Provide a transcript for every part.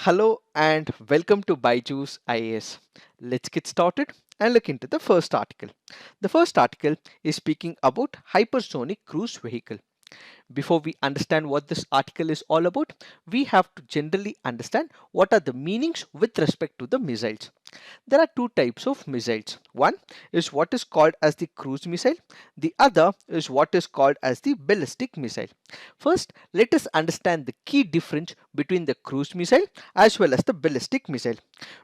Hello and welcome to Byju's IAS. Let's get started and look into the first article. The first article is speaking about hypersonic cruise vehicle. Before we understand what this article is all about, we have to generally understand what are the meanings with respect to the missiles. There are two types of missiles. One is what is called as the cruise missile. The other is what is called as the ballistic missile. First, let us understand the key difference between the cruise missile as well as the ballistic missile.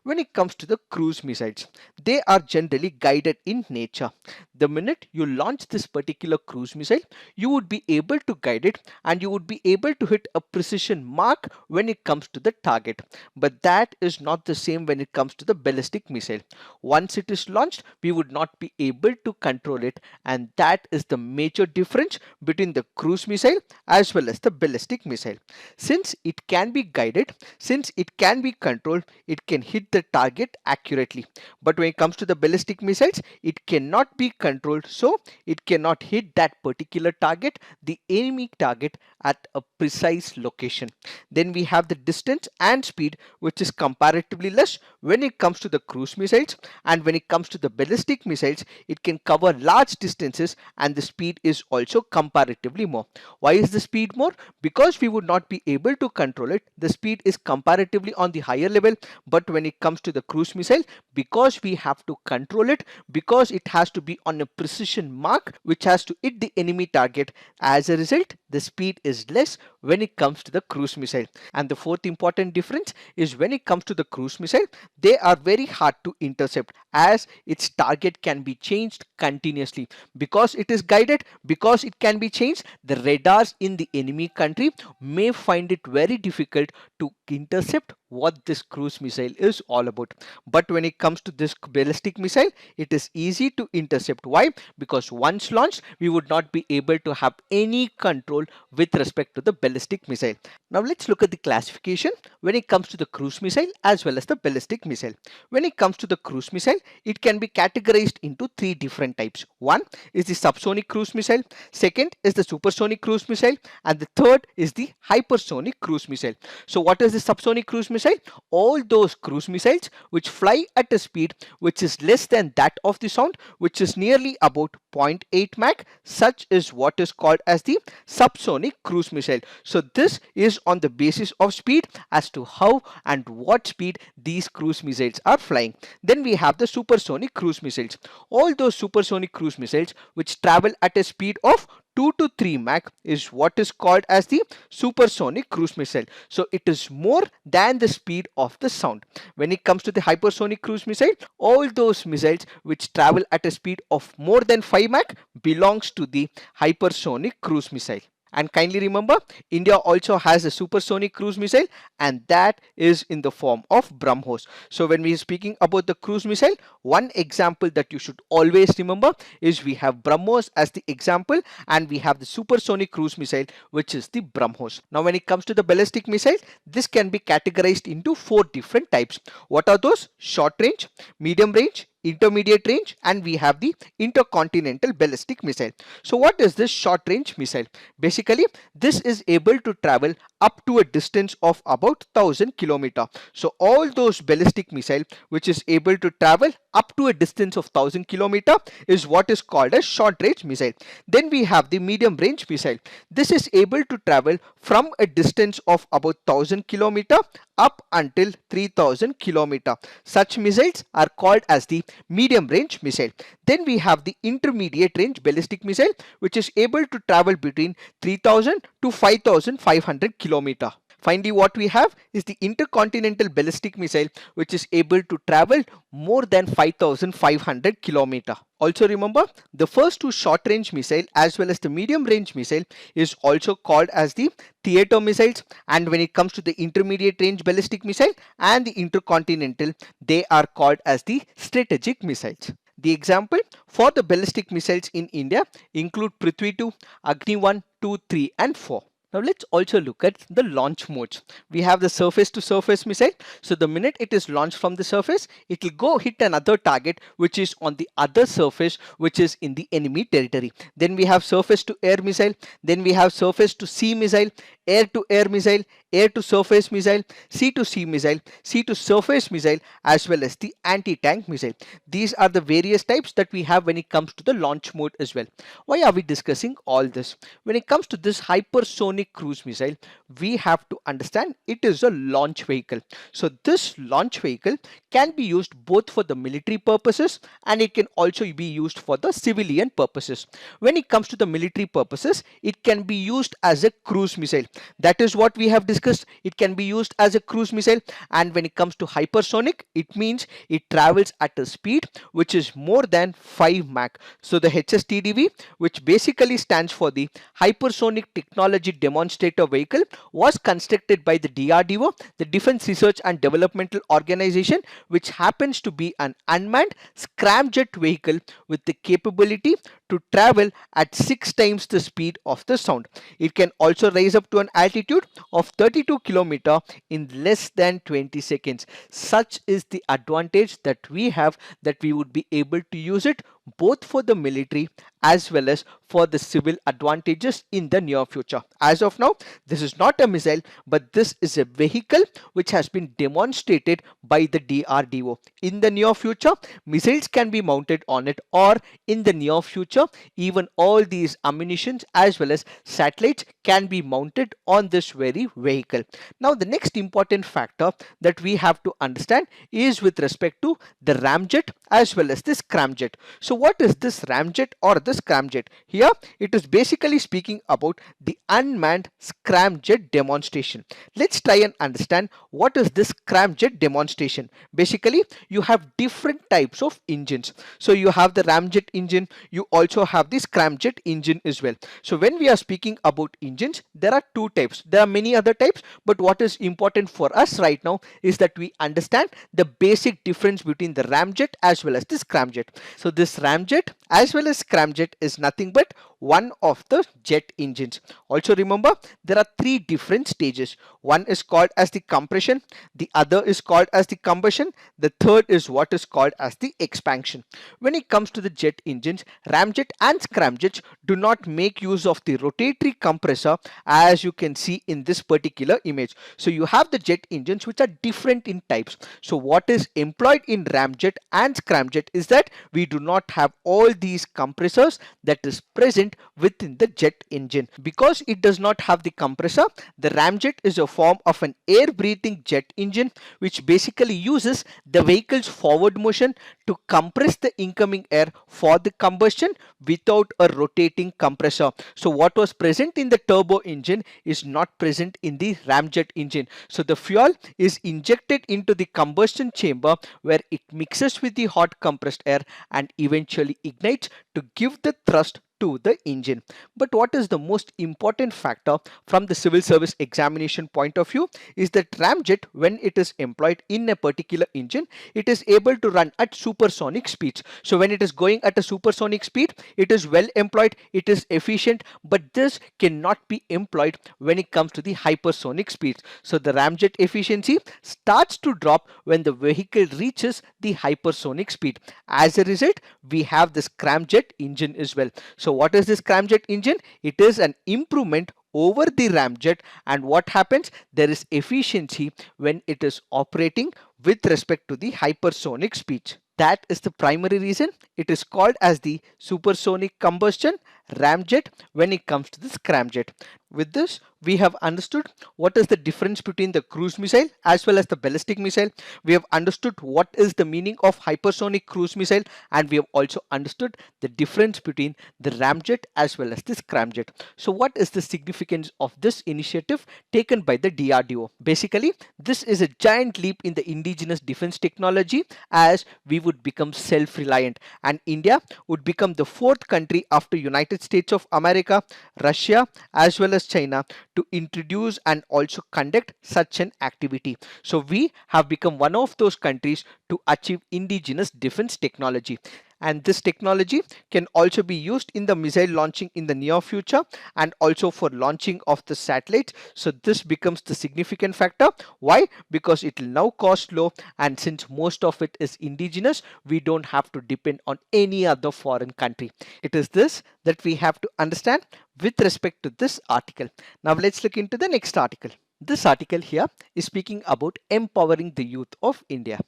When it comes to the cruise missiles, they are generally guided in nature. The minute you launch this particular cruise missile, you would be able to guide it and you would be able to hit a precision mark when it comes to the target. But that is not the same when it comes to the ballistic missile. Once it is launched, we would not be able to control it, and that is the major difference between the cruise missile as well as the ballistic missile. Since it can be guided, since it can be controlled, it can hit the target accurately. But when it comes to the ballistic missiles, it cannot be controlled, so it cannot hit that particular target, the enemy target, at a precise location. Then we have the distance and speed, which is comparatively less when it comes to the cruise missiles, and when it comes to the ballistic missiles, it can cover large distances and the speed is also comparatively more. Why is the speed more? Because we would not be able to control it, the speed is comparatively on the higher level. But when it comes to the cruise missile, because we have to control it, because it has to be on a precision mark which has to hit the enemy target, as a result the speed is less when it comes to the cruise missile. And the fourth important difference is when it comes to the cruise missile, they are very hard to intercept as its target can be changed continuously. Because it is guided, because it can be changed, the radars in the enemy country may find it very difficult to intercept what this cruise missile is all about. But when it comes to this ballistic missile, it is easy to intercept. Why? Because once launched, we would not be able to have any control with respect to the ballistic missile. Now let's look at the classification when it comes to the cruise missile as well as the ballistic missile. When it comes to the cruise missile, it can be categorized into three different types. One is the subsonic cruise missile, second is the supersonic cruise missile, and the third is the hypersonic cruise missile. So what is the subsonic cruise missile? All those cruise missiles which fly at a speed which is less than that of the sound, which is nearly about 0.8 Mach, such is what is called as the subsonic cruise missile. So this is on the basis of speed as to how and what speed these cruise missiles are flying. Then we have the supersonic cruise missiles. All those supersonic cruise missiles which travel at a speed of 2 to 3 Mach is what is called as the supersonic cruise missile. So it is more than the speed of the sound. When it comes to the hypersonic cruise missile, all those missiles which travel at a speed of more than 5 Mach belongs to the hypersonic cruise missile. And kindly remember, India also has a supersonic cruise missile, and that is in the form of BrahMos. So when we are speaking about the cruise missile, one example that you should always remember is we have BrahMos as the example, and we have the supersonic cruise missile, which is the BrahMos. Now when it comes to the ballistic missile, this can be categorized into four different types. What are those? Short range, medium range, intermediate range, and we have the intercontinental ballistic missile. So what is this short range missile? Basically, this is able to travel up to a distance of about 1000 km. So all those ballistic missile which is able to travel up to a distance of 1000 km is what is called a short range missile. Then we have the medium range missile. This is able to travel from a distance of about 1000 km up until 3000 km. Such missiles are called as the medium range missile. Then we have the intermediate range ballistic missile, which is able to travel between 3000 to 5500 km. Finally, what we have is the intercontinental ballistic missile, which is able to travel more than 5500 km. Also remember, the first two short range missile as well as the medium range missile is also called as the theater missiles, and when it comes to the intermediate range ballistic missile and the intercontinental, they are called as the strategic missiles. The example for the ballistic missiles in India include Prithvi 2, Agni 1, 2, 3 and 4. Now let's also look at the launch modes. We have the surface to surface missile. So the minute it is launched from the surface, it will go hit another target which is on the other surface, which is in the enemy territory. Then we have surface to air missile. Then we have surface to sea missile, air to air missile, air to surface missile, sea to sea missile, sea to surface missile, as well as the anti-tank missile. These are the various types that we have when it comes to the launch mode as well. Why are we discussing all this? When it comes to this hypersonic cruise missile, we have to understand it is a launch vehicle. So this launch vehicle can be used both for the military purposes and it can also be used for the civilian purposes. When it comes to the military purposes, it can be used as a cruise missile. That is what we have discussed. It can be used as a cruise missile, and when it comes to hypersonic, it means it travels at a speed which is more than 5 Mach. So the HSTDV, which basically stands for the Hypersonic Technology Demonstrator Vehicle, was constructed by the DRDO, the Defense Research and Developmental Organization, which happens to be an unmanned scramjet vehicle with the capability to travel at 6 times the speed of the sound. It can also rise up to an altitude of 32 km in less than 20 seconds. Such is the advantage that we have, that we would be able to use it both for the military as well as for the civil advantages in the near future. As of now, this is not a missile, but this is a vehicle which has been demonstrated by the DRDO. In the near future, missiles can be mounted on it, or in the near future, even all these ammunitions as well as satellites can be mounted on this very vehicle. Now, the next important factor that we have to understand is with respect to the ramjet as well as this scramjet. So what is this ramjet or the scramjet? Here it is basically speaking about the unmanned scramjet demonstration. Let's try and understand what is this scramjet demonstration. Basically, you have different types of engines. So you have the ramjet engine, you also have the scramjet engine as well. So when we are speaking about engines, there are two types. There are many other types, but what is important for us right now is that we understand the basic difference between the ramjet as well as the scramjet. So this ramjet as well as scramjet is nothing but one of the jet engines. Also remember, there are three different stages. One is called as the compression, the other is called as the combustion, the third is what is called as the expansion. When it comes to the jet engines, ramjet and scramjet do not make use of the rotatory compressor, as you can see in this particular image. So you have the jet engines which are different in types. So what is employed in ramjet and scramjet is that we do not have all these compressors that is present within the jet engine. Because it does not have the compressor, the ramjet is a form of an air breathing jet engine which basically uses the vehicle's forward motion to compress the incoming air for the combustion without a rotating compressor. So what was present in the turbo engine is not present in the ramjet engine. So the fuel is injected into the combustion chamber where it mixes with the hot compressed air and eventually ignites to give the thrust to the engine. But what is the most important factor from the civil service examination point of view is that ramjet, when it is employed in a particular engine, it is able to run at supersonic speeds. So when it is going at a supersonic speed, it is well employed, it is efficient, but this cannot be employed when it comes to the hypersonic speeds. So the ramjet efficiency starts to drop when the vehicle reaches the hypersonic speed. As a result, we have this scramjet engine as well. So what is this scramjet engine? It is an improvement over the ramjet, and what happens, there is efficiency when it is operating with respect to the hypersonic speeds. That is the primary reason it is called as the supersonic combustion ramjet when it comes to the scramjet. With this, we have understood what is the difference between the cruise missile as well as the ballistic missile. We have understood what is the meaning of hypersonic cruise missile, and we have also understood the difference between the ramjet as well as the scramjet. So what is the significance of this initiative taken by the DRDO? Basically, this is a giant leap in the indigenous defense technology, as we would become self-reliant and India would become the fourth country after United States of America, Russia as well as China to introduce and also conduct such an activity. So we have become one of those countries to achieve indigenous defense technology. and this technology can also be used in the missile launching in the near future and also for launching of the satellites. So this becomes the significant factor. Why? Because it will now cost low, and since most of it is indigenous, we don't have to depend on any other foreign country. It is this that we have to understand with respect to this article. Now let's look into the next article. This article here is speaking about empowering the youth of India.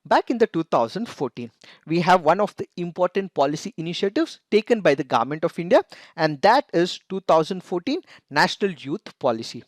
Back in the 2014, we have one of the important policy initiatives taken by the Government of India, and that is 2014 National Youth Policy.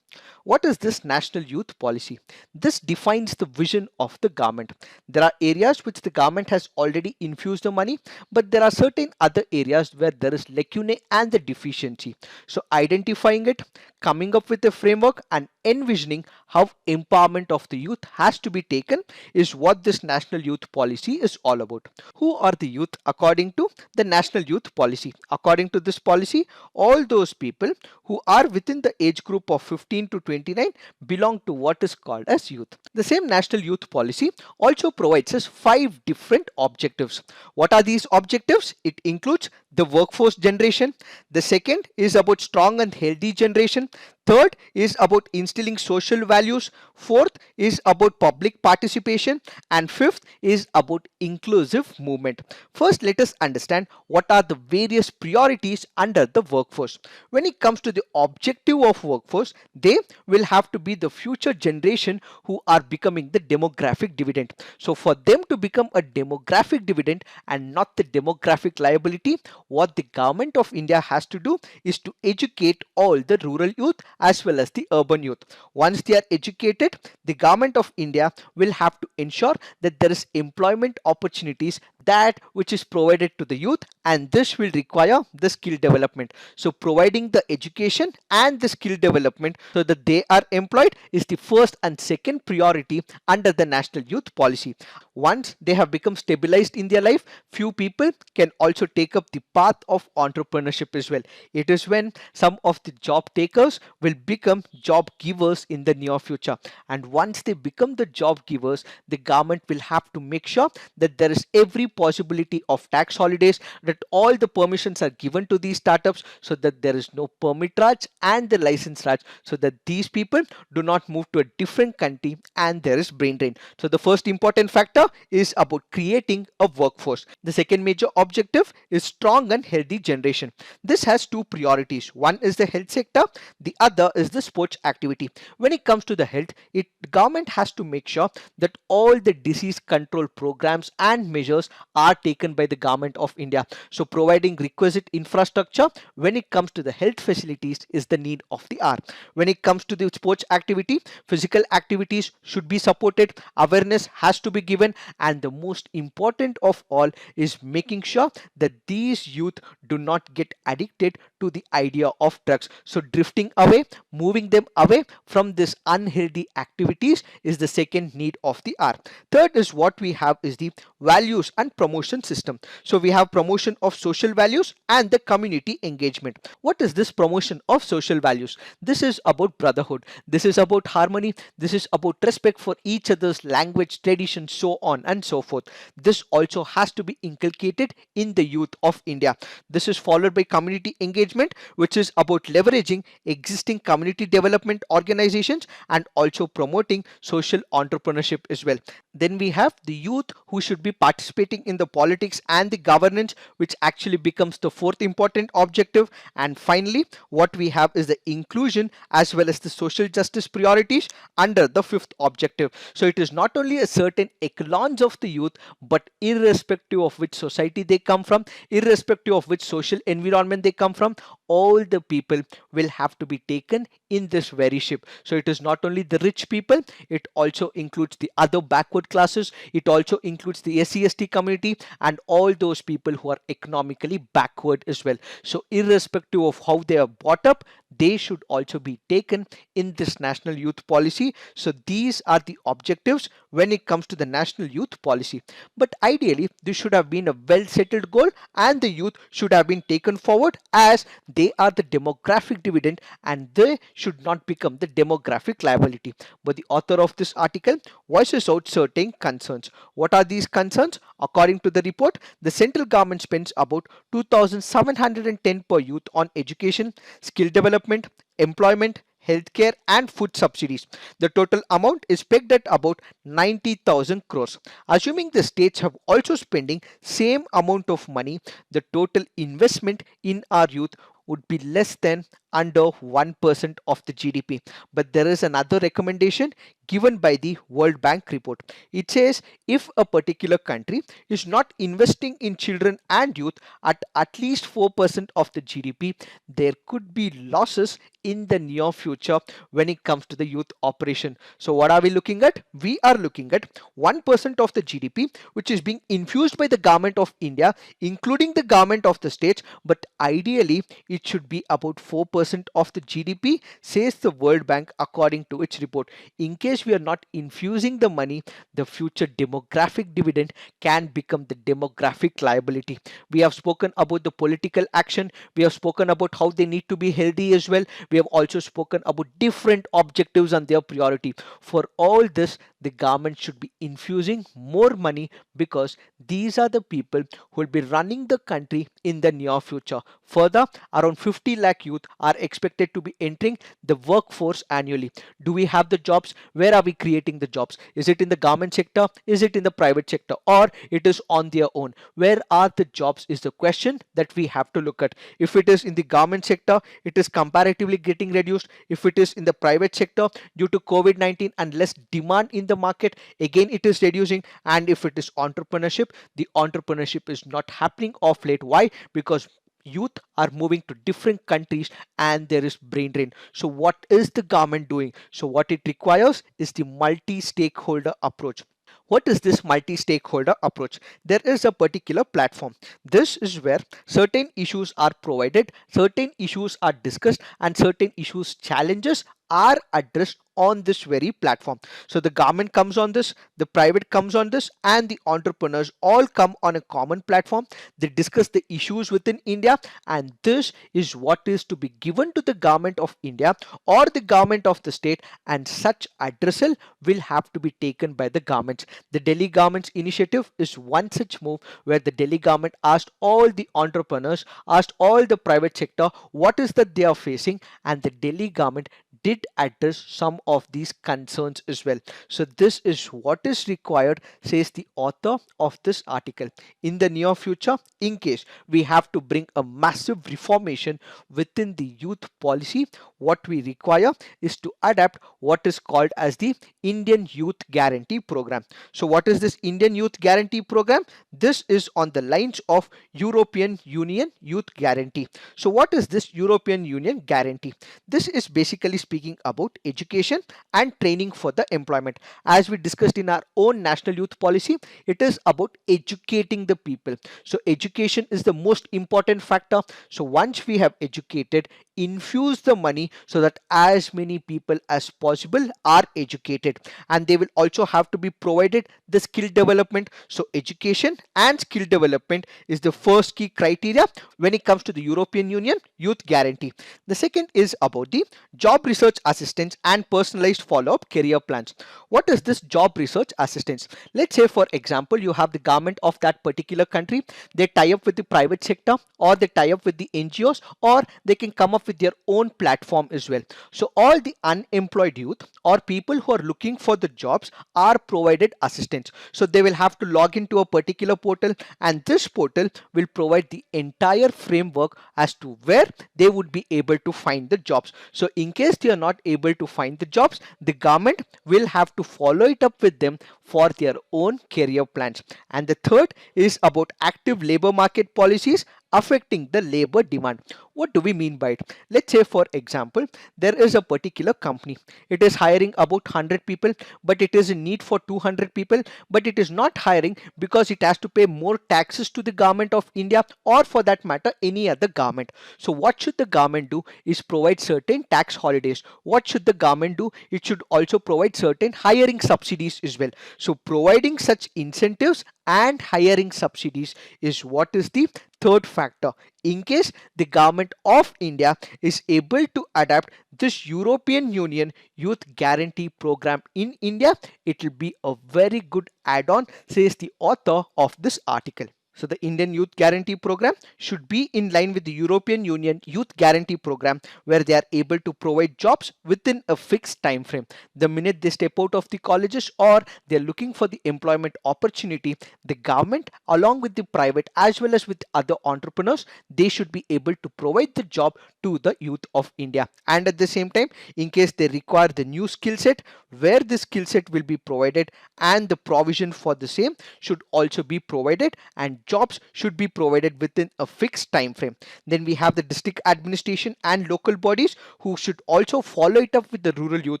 What is this National Youth Policy? This defines the vision of the government. There are areas which the government has already infused the money, but there are certain other areas where there is lacunae and the deficiency. So identifying it, coming up with a framework and envisioning how empowerment of the youth has to be taken is what this National Youth Policy is all about. Who are the youth according to the National Youth Policy? According to this policy, all those people who are within the age group of 15 to 29 belong to what is called as youth. The same National Youth Policy also provides us 5 different objectives. What are these objectives? It includes the workforce generation. The second is about strong and healthy generation. Third is about instilling social values. Fourth is about public participation. And fifth is about inclusive movement. First, let us understand what are the various priorities under the workforce. When it comes to the objective of workforce, they will have to be the future generation who are becoming the demographic dividend. So for them to become a demographic dividend and not the demographic liability, what the government of India has to do is to educate all the rural youth as well as the urban youth. Once they are educated, the government of India will have to ensure that there is employment opportunities that which is provided to the youth, and this will require the skill development. So providing the education and the skill development so that they are employed is the first and second priority under the National Youth Policy. Once they have become stabilized in their life, few people can also take up the path of entrepreneurship as well. It is when some of the job takers will become job givers in the near future, and once they become the job givers, the government will have to make sure that there is every possibility of tax holidays, that all the permissions are given to these startups so that there is no permit raj and the license raj, so that these people do not move to a different country and there is brain drain. So the first important factor is about creating a workforce. The second major objective is strong and healthy generation. This has two priorities. One is the health sector, the other is the sports activity. When it comes to the health, the government has to make sure that all the disease control programs and measures are taken by the government of India. So providing requisite infrastructure when it comes to the health facilities is the need of the hour. When it comes to the sports activity, physical activities should be supported, awareness has to be given, and the most important of all is making sure that these youth do not get addicted to the idea of drugs. So drifting away, moving them away from this unhealthy activities is the second need of the hour. Third is what we have is the values and promotion system. So we have promotion of social values and the community engagement. What is this promotion of social values? This is about brotherhood, this is about harmony, this is about respect for each other's language, tradition, so on and so forth. This also has to be inculcated in the youth of India. This is followed by community engagement, which is about leveraging existing community development organizations and also promoting social entrepreneurship as well. Then we have the youth who should be participating in the politics and the governance, which actually becomes the fourth important objective. And finally, what we have is the inclusion as well as the social justice priorities under the fifth objective. So it is not only a certain echelons of the youth, but irrespective of which society they come from, irrespective of which social environment they come from, all the people will have to be taken in this very ship. So it is not only the rich people, it also includes the other backward classes, it also includes the SC/ST community and all those people who are economically backward as well. So irrespective of how they are brought up, they should also be taken in this national youth policy. So these are the objectives when it comes to the national youth policy. But ideally, this should have been a well settled goal, and the youth should have been taken forward as they are the demographic dividend and they should not become the demographic liability. But the author of this article voices out certain concerns. What are these concerns? According to the report, the central government spends about 2,710 per youth on education, skill development, employment, healthcare and food subsidies. The total amount is pegged at about 90,000 crores. Assuming the states have also spending same amount of money, the total investment in our youth would be less than under 1% of the GDP. But there is another recommendation given by the World Bank report. It says if a particular country is not investing in children and youth at least 4% of the GDP, there could be losses in the near future when it comes to the youth operation. So what are we looking at? We are looking at 1% of the GDP which is being infused by the government of India, including the government of the states, but ideally it should be about 4% of the GDP, says the World Bank according to its report. In case we are not infusing the money, the future demographic dividend can become the demographic liability. We have spoken about the political action, we have spoken about how they need to be healthy as well, we have also spoken about different objectives and their priority. For all this, the government should be infusing more money because these are the people who will be running the country in the near future. Further, around 50 lakh youth are expected to be entering the workforce annually. Do we have the jobs? Where are we creating the jobs? Is it in the government sector? Is it in the private sector? Or it is on their own? Where are the jobs is the question that we have to look at. If it is in the government sector, it is comparatively getting reduced. If it is in the private sector, due to COVID-19 and less demand in the market, again it is reducing. And if it is entrepreneurship, the entrepreneurship is not happening of late. Why? Because youth are moving to different countries and there is brain drain. So what is the government doing? So what it requires is the multi-stakeholder approach. What is this multi-stakeholder approach? There is a particular platform. This is where certain issues are provided, certain issues are discussed, and certain issues challenges are addressed on this very platform. So the government comes on this, the private comes on this, and the entrepreneurs all come on a common platform. They discuss the issues within India, and this is what is to be given to the government of India or the government of the state, and such addressal will have to be taken by the governments. The Delhi government's initiative is one such move where the Delhi government asked all the entrepreneurs, asked all the private sector what is that they are facing, and the Delhi government did address some of these concerns as well. So this is what is required, says the author of this article. In the near future, in case we have to bring a massive reformation within the youth policy, what we require is to adapt what is called as the Indian Youth Guarantee Program. So what is this Indian Youth Guarantee Program? This is on the lines of European Union Youth Guarantee. So what is this European Union Guarantee? This is basically speaking about education and training for the employment. As we discussed in our own national youth policy, it is about educating the people. So education is the most important factor. So once we have educated, infuse the money so that as many people as possible are educated, and they will also have to be provided the skill development. So education and skill development is the first key criteria when it comes to the European Union Youth Guarantee. The second is about the job research assistance and personalized follow-up career plans. What is this job research assistance? Let's say for example you have the government of that particular country, they tie up with the private sector or they tie up with the NGOs, or they can come up with their own platform as well. So all the unemployed youth or people who are looking for the jobs are provided assistance. So they will have to log into a particular portal, and this portal will provide the entire framework as to where they would be able to find the jobs. So in case they are not able to find the jobs, the government will have to follow it up with them for their own career plans. And the third is about active labor market policies affecting the labor demand. What do we mean by it? Let's say, for example, there is a particular company. It is hiring about 100 people, but it is in need for 200 people, but it is not hiring because it has to pay more taxes to the government of India, or for that matter any other government. So what should the government do is provide certain tax holidays. What should the government do? It should also provide certain hiring subsidies as well. So providing such incentives and hiring subsidies is what is the third factor. In case the government of India is able to adapt this European Union Youth Guarantee Program in India, it will be a very good add-on, says the author of this article. So the Indian Youth Guarantee Program should be in line with the European Union Youth Guarantee Program, where they are able to provide jobs within a fixed time frame. The minute they step out of the colleges or they are looking for the employment opportunity, the government along with the private as well as with other entrepreneurs, they should be able to provide the job to the youth of India. And at the same time, in case they require the new skill set, where the skill set will be provided and the provision for the same should also be provided, and jobs should be provided within a fixed time frame. Then we have the district administration and local bodies who should also follow it up with the rural youth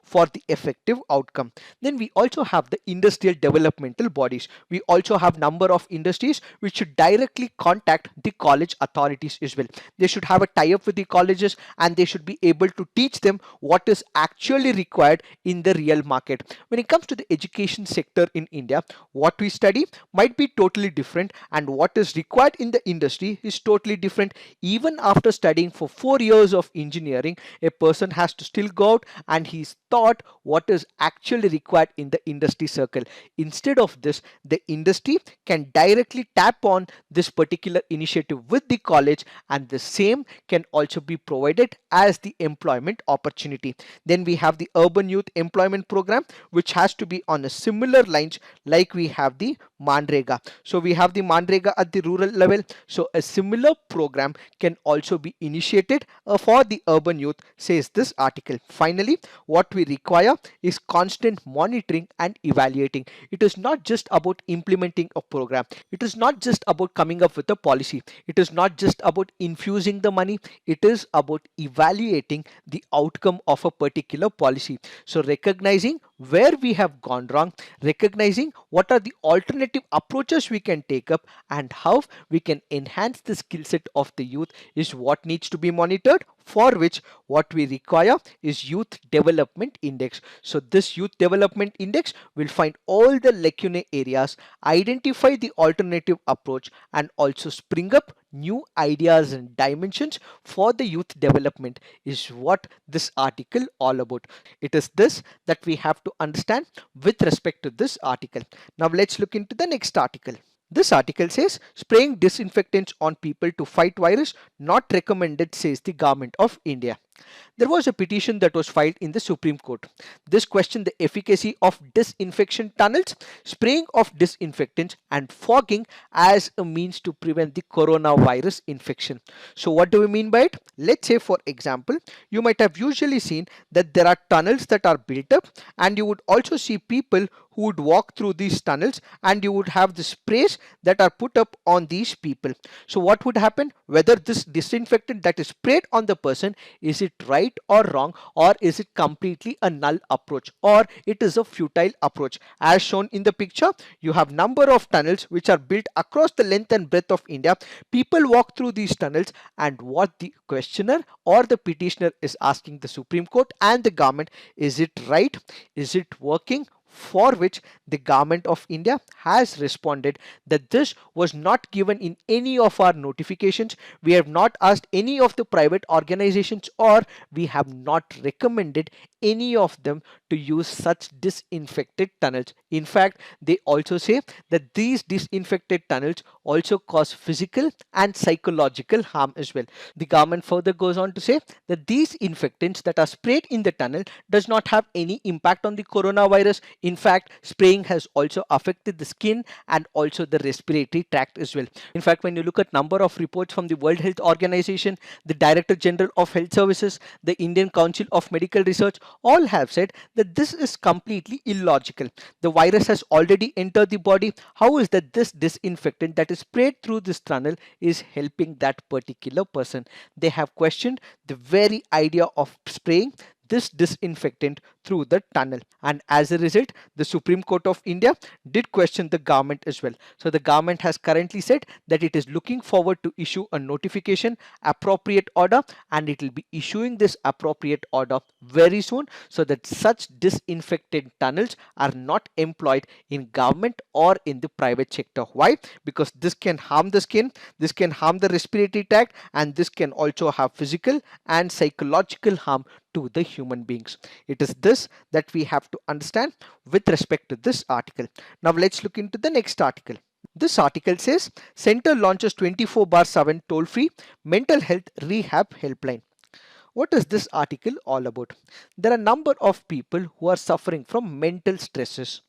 for the effective outcome. Then we also have the industrial developmental bodies. We also have number of industries which should directly contact the college authorities as well. They should have a tie-up with the colleges and they should be able to teach them what is actually required in the real market. When it comes to the education sector in India, what we study might be totally different, and what is required in the industry is totally different. Even after studying for 4 years of engineering, a person has to still go out and he's taught what is actually required in the industry circle. Instead of this, the industry can directly tap on this particular initiative with the college, and the same can also be provided as the employment opportunity. Then we have the urban youth employment program, which has to be on a similar lines like we have the Manrega. So we have the Manrega at the rural level. So a similar program can also be initiated for the urban youth, says this article. Finally, what we require is constant monitoring and evaluating. It is not just about implementing a program. It is not just about coming up with a policy. It is not just about infusing the money. It is about evaluating the outcome of a particular policy. So recognizing where we have gone wrong, recognizing what are the alternative approaches we can take up, and how we can enhance the skill set of the youth is what needs to be monitored, for which what we require is youth development index. So this youth development index will find all the lacunae areas, identify the alternative approach, and also spring up new ideas and dimensions for the youth development, is what this article all about. It is this that we have to understand with respect to this article. Now let's look into the next article. This article says spraying disinfectants on people to fight virus not recommended, says the government of India. There was a petition that was filed in the Supreme Court. This questioned the efficacy of disinfection tunnels, spraying of disinfectants, and fogging as a means to prevent the coronavirus infection. So what do we mean by it? Let's say, for example, you might have usually seen that there are tunnels that are built up, and you would also see people who would walk through these tunnels, and you would have the sprays that are put up on these people. So what would happen? Whether this disinfectant that is sprayed on the person, is it right or wrong, or is it completely a null approach, or it is a futile approach? As shown in the picture, you have number of tunnels which are built across the length and breadth of India. People walk through these tunnels, and what the questioner or the petitioner is asking the Supreme Court and the government, is it right? Is it working? For which the government of India has responded that this was not given in any of our notifications. We have not asked any of the private organizations, or we have not recommended any of them to use such disinfected tunnels. In fact, they also say that these disinfected tunnels also cause physical and psychological harm as well. The government further goes on to say that these infectants that are sprayed in the tunnel does not have any impact on the coronavirus. In fact, spraying has also affected the skin and also the respiratory tract as well. In fact, when you look at number of reports from the World Health Organization, the Director General of Health Services, the Indian Council of Medical Research, all have said that this is completely illogical. The virus has already entered the body. How is that this disinfectant that is sprayed through this tunnel is helping that particular person? They have questioned the very idea of spraying this disinfectant through the tunnel, and as a result the Supreme Court of India did question the government as well. So the government has currently said that it is looking forward to issue a notification appropriate order, and it will be issuing this appropriate order very soon, so that such disinfectant tunnels are not employed in government or in the private sector. Why? Because this can harm the skin, this can harm the respiratory tract, and this can also have physical and psychological harm to the human beings. It is this that we have to understand with respect to this article. Now let's look into the next article. This article says Center launches 24/7 toll-free mental health rehab helpline. What is this article all about? There are a number of people who are suffering from mental stresses.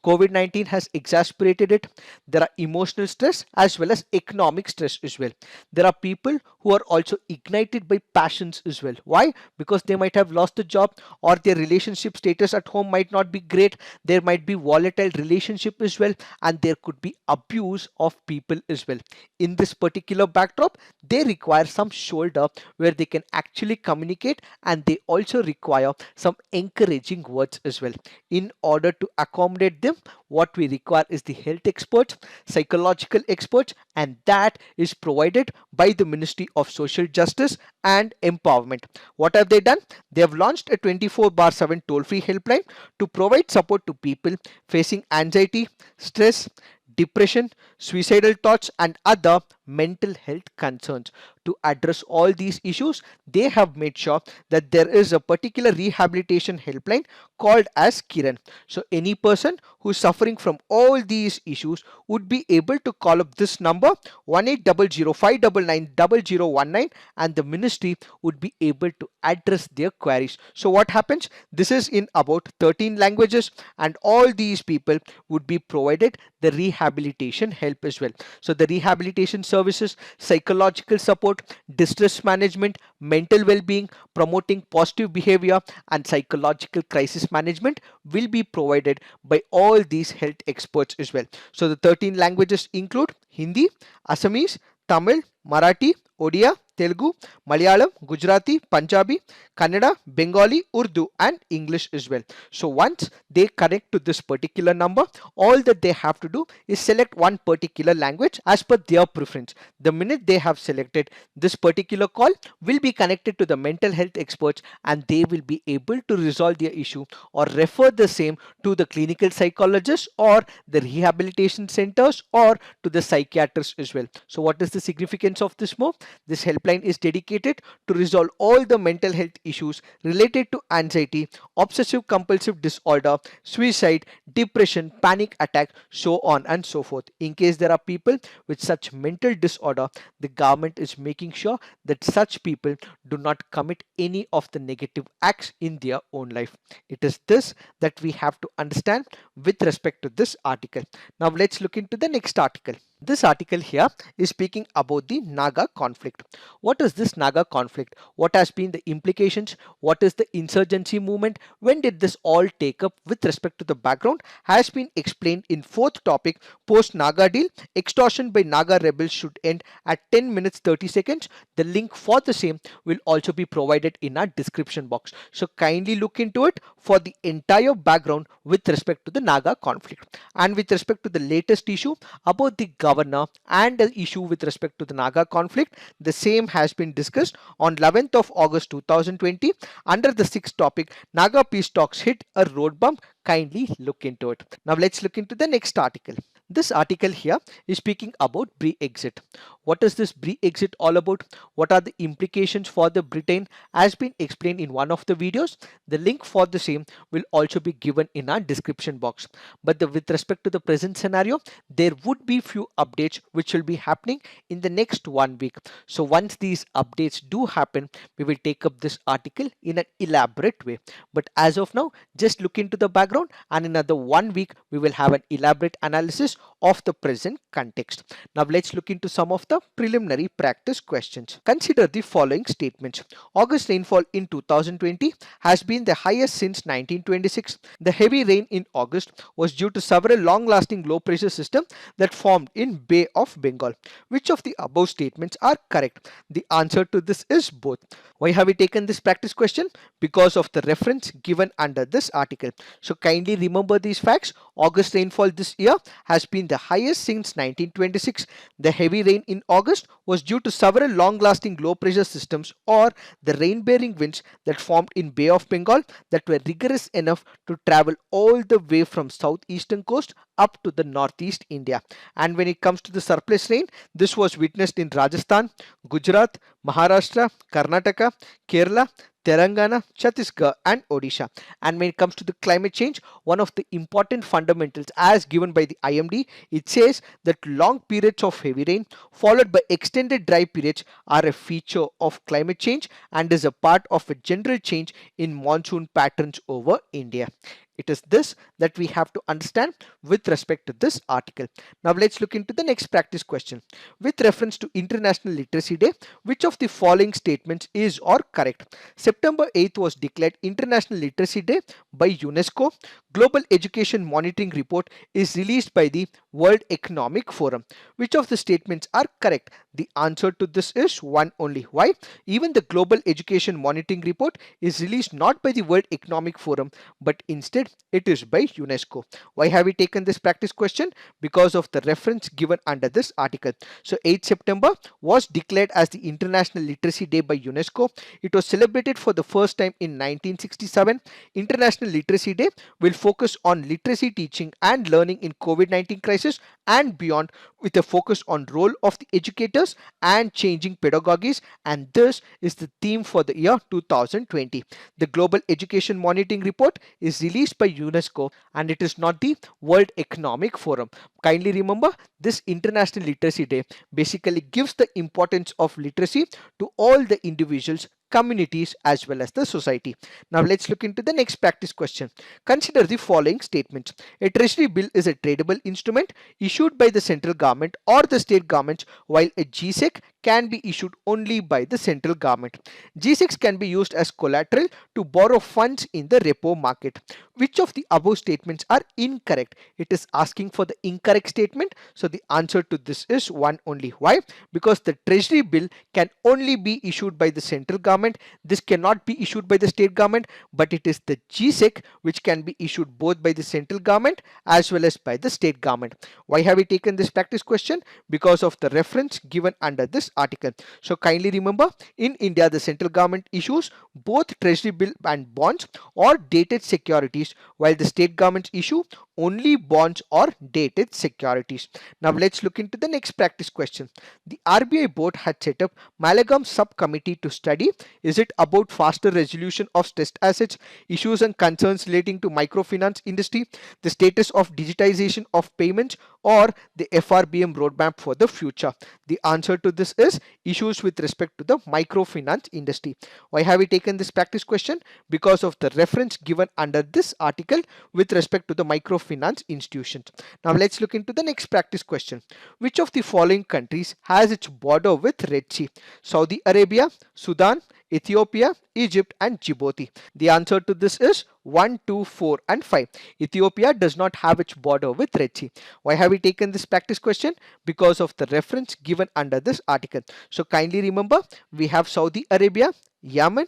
COVID-19 has exacerbated it. There are emotional stress as well as economic stress as well. There are people who are also ignited by passions as well. Why? Because they might have lost a job, or their relationship status at home might not be great. There might be volatile relationship as well, and there could be abuse of people as well. In this particular backdrop, they require some shoulder where they can actually communicate, and they also require some encouraging words as well. In order to accommodate them, what we require is the health experts, psychological experts, and that is provided by the Ministry of Social Justice and Empowerment. What have they done? They have launched a 24/7 toll-free helpline to provide support to people facing anxiety, stress, depression, suicidal thoughts, and other mental health concerns. To address all these issues, they have made sure that there is a particular rehabilitation helpline called as Kiran. So any person who is suffering from all these issues would be able to call up this number 1800 and the ministry would be able to address their queries. So what happens? This is in about 13 languages, and all these people would be provided the rehabilitation help as well. So the rehabilitation services, psychological support, distress management, mental well-being, promoting positive behavior, and psychological crisis management will be provided by all these health experts as well. So the 13 languages include Hindi, Assamese, Tamil, Marathi, Odia, Telugu, Malayalam, Gujarati, Punjabi, Kannada, Bengali, Urdu, and English as well. So once they connect to this particular number, all that they have to do is select one particular language as per their preference. The minute they have selected, this particular call will be connected to the mental health experts, and they will be able to resolve their issue or refer the same to the clinical psychologists or the rehabilitation centers or to the psychiatrists as well. So what is the significance of this move? This helpline is dedicated to resolve all the mental health issues related to anxiety, obsessive compulsive disorder, suicide, depression, panic attack, so on and so forth. In case there are people with such mental disorder, the government is making sure that such people do not commit any of the negative acts in their own life. It is this that we have to understand with respect to this article. Now let's look into the next article. This article here is speaking about the Naga conflict. What is this Naga conflict? What has been the implications? What is the insurgency movement? When did this all take up? With respect to the background has been explained in fourth topic, post Naga deal, extortion by Naga rebels should end at 10 minutes 30 seconds. The link for the same will also be provided in our description box. So kindly look into it for the entire background with respect to the Naga conflict. And with respect to the latest issue about the governor and the issue with respect to the Naga conflict, the same has been discussed on 11th of August 2020 under the sixth topic, Naga peace talks hit a road bump. Kindly look into it. Now let's look into the next article. This article here is speaking about Brexit. What is this Brexit all about? What are the implications for the Britain has been explained in one of the videos. The link for the same will also be given in our description box. But with respect to the present scenario, there would be few updates which will be happening in the next 1 week. So once these updates do happen, we will take up this article in an elaborate way. But as of now, just look into the background, and in another 1 week we will have an elaborate analysis awareness of the present context. Now let's look into some of the preliminary practice questions. Consider the following statements. August rainfall in 2020 has been the highest since 1926. The heavy rain in August was due to several long-lasting low-pressure systems that formed in Bay of Bengal. Which of the above statements are correct? The answer to this is both. Why have we taken this practice question? Because of the reference given under this article. So kindly remember these facts. August rainfall this year has been the highest since 1926. The heavy rain in August was due to several long-lasting low-pressure systems or the rain-bearing winds that formed in Bay of Bengal that were rigorous enough to travel all the way from southeastern coast up to the northeast India. And when it comes to the surplus rain, this was witnessed in Rajasthan, Gujarat, Maharashtra, Karnataka, Kerala, Telangana, Chhattisgarh and Odisha. And when it comes to the climate change, one of the important fundamentals as given by the IMD, it says that long periods of heavy rain followed by extended dry periods are a feature of climate change and is a part of a general change in monsoon patterns over India. It is this that we have to understand with respect to this article. Now let's look into the next practice question. With reference to International Literacy Day, which of the following statements is or correct? September 8th was declared International Literacy Day by UNESCO. Global Education Monitoring Report is released by the World Economic Forum. Which of the statements are correct? The answer to this is one only. Why? Even the Global Education Monitoring Report is released not by the World Economic Forum but instead it is by UNESCO. Why have we taken this practice question? Because of the reference given under this article. So 8th September was declared as the International Literacy Day by UNESCO. It was celebrated for the first time in 1967. International Literacy Day will focus on literacy teaching and learning in COVID-19 crisis and beyond, with a focus on role of the educators and changing pedagogies, and this is the theme for the year 2020. The Global Education Monitoring Report is released by UNESCO and it is not the World Economic Forum. Kindly remember, this International Literacy Day basically gives the importance of literacy to all the individuals, communities as well as the society. Now let's look into the next practice question. Consider the following statements. A treasury bill is a tradable instrument issued by the central government or the state government, while a GSEC can be issued only by the central government. GSECs can be used as collateral to borrow funds in the repo market. Which of the above statements are incorrect? It is asking for the incorrect statement. So the answer to this is one only. Why? Because the treasury bill can only be issued by the central government. This cannot be issued by the state government, but it is the GSEC which can be issued both by the central government as well as by the state government. Why have we taken this practice question? Because of the reference given under this article. So kindly remember, in India the central government issues both treasury bill and bonds or dated securities, while the state governments issue only bonds or dated securities. Now let's look into the next practice question. The RBI board had set up Malagam subcommittee to study: is it about faster resolution of stressed assets, issues and concerns relating to microfinance industry, the status of digitization of payments, or the FRBM roadmap for the future? The answer to this is issues with respect to the microfinance industry. Why have we taken this practice question? Because of the reference given under this article with respect to the microfinance institutions. Now let's look into the next practice question. Which of the following countries has its border with Red Sea? Saudi Arabia, Sudan, Ethiopia, Egypt and Djibouti. The answer to this is 1, 2, 4 and 5. Ethiopia does not have its border with Red Sea. Why have we taken this practice question? Because of the reference given under this article. So kindly remember, we have Saudi Arabia, Yemen,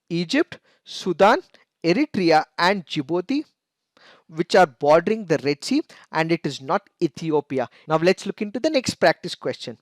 Egypt, Sudan, Eritrea and Djibouti, which are bordering the Red Sea, and it is not Ethiopia. Now let's look into the next practice question.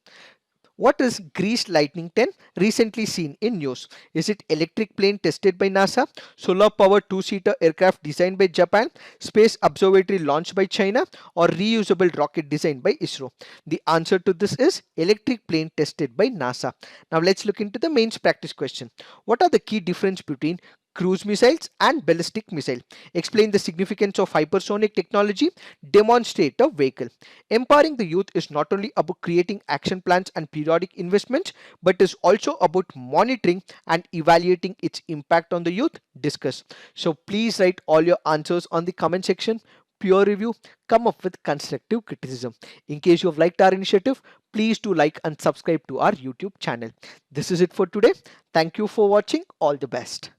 What is Greece Lightning 10 recently seen in news? Is it electric plane tested by NASA, solar powered two-seater aircraft designed by Japan, space observatory launched by China, or reusable rocket designed by ISRO? The answer to this is electric plane tested by NASA. Now let's look into the mains practice question. What are the key difference between cruise missiles and ballistic missile? Explain the significance of hypersonic technology. Demonstrate a vehicle. Empowering the youth is not only about creating action plans and periodic investments, but is also about monitoring and evaluating its impact on the youth. Discuss. So please write all your answers on the comment section. peer review, come up with constructive criticism. In case you have liked our initiative, please do like and subscribe to our YouTube channel. This is it for today. Thank you for watching. All the best.